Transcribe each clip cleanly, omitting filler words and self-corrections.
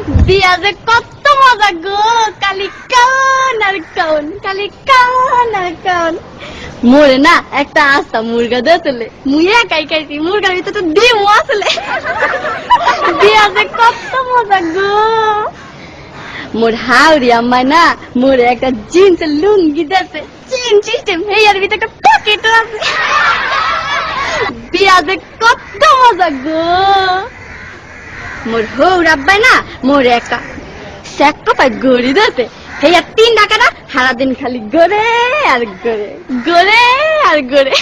বিয়া যে কত মজা গো, কালি কান আর কান, কালি কান আর কান। মোরে না একটা আস্তা মুরগা দিয়েছিলে, মুই একাই খাইছি, মুরগার ভিতরে তো ডিম আসলে। বিয়া যে কত মজা গো। মোর হাওড়ি আম্মায় না মোরে একটা জিন্সের লুঙ্গি দিয়েছে, চেন সিস্টেম, হেয়ার ভিতরে একটা পকেটও আছে। বিয়া যে কত মজা গো। মোর হৌর আব্বাই না মোরে একটা স্যাক্রোফাইস গড়ি দিয়েছে, হেয়ার 3 টাকা না সারাদিন খালি গড়ে আর গড়ে, গড়ে আর গড়ে।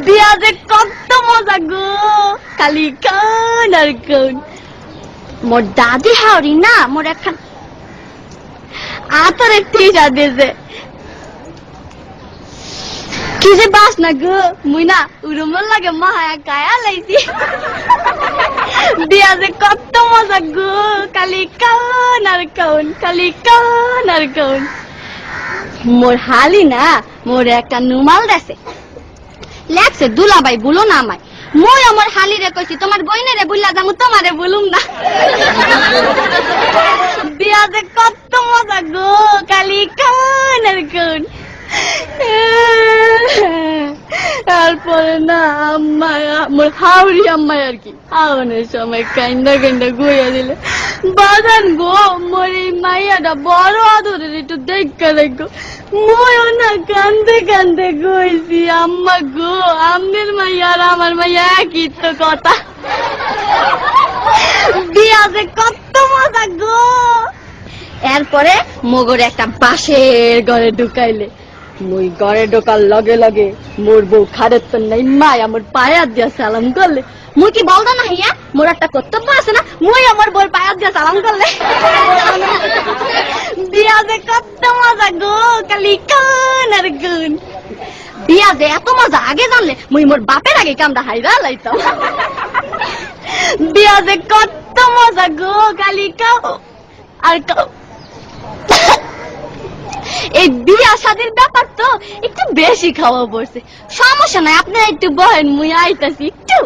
বিয়া যে কত মজা গো, খালি কান আর কান। মোর দাদি হাওড়ি না মোর একখান আতরের টিটা দিয়েছে, কি যে বাস না গো, মুই না উড়ুমল লাগে মায়া গায়া লাইছি। বিয়া যে কত মজা গো, খালি কান আর কান, খালি কান আর কান। মোর হালি না মোরে একটা নুমাল দেছে, লেখছে দুলাভাই বলো না আমায়। মই আমার হালি রে কইছি তোমার বইনেরে বুল্লা যামু, তোমারে বলুম না। বিয়া যে কত মজা গো, খালি কান আর কান। তারপরে না আম্মা মোর হাওড়ি আম্মাই আর কি আওয়ানোর সময় কান্দা কান্দা গইয়া দিলে, বাজান গো মোর এই মাইয়াটা বড় আদরের, একটু দেখা দেখো। ময়ও না কান্দে কান্দে গইছি, আম্মা গো আমনের মাইয়া আর আমার মাইয়া একই তো কথা। বিয়া যে কত মজা গো। এরপরে মগর একটা বাঁশের ঘরে ঢুকাইলে, মুই ঘরে ঢোকার লগে লগে মোর বউ খারের তো নাই মায় আমার পায়া দিয়া সালাম করলে। মুই কি বলতো না হিয়া মোর একটা কর্তব্য আছে না, মুই আমার বউর পায়া দিয়া সালাম করলে। বিয়া যে কত মজা গো, খালি কান আর কান। বিয়া যে এত মজা আগে জানলে মুই মোর বাপের আগে কামটা হাইরা লাইতাম। বিয়া যে কত মজা গো, খালি কাও আর কাও। এই বিয়া শাদীর ব্যাপার তো একটু বেশি খাওয়া পড়ছে, সমস্যা নাই, আপনারা একটু বহেন, মুই আইতাছি একটু।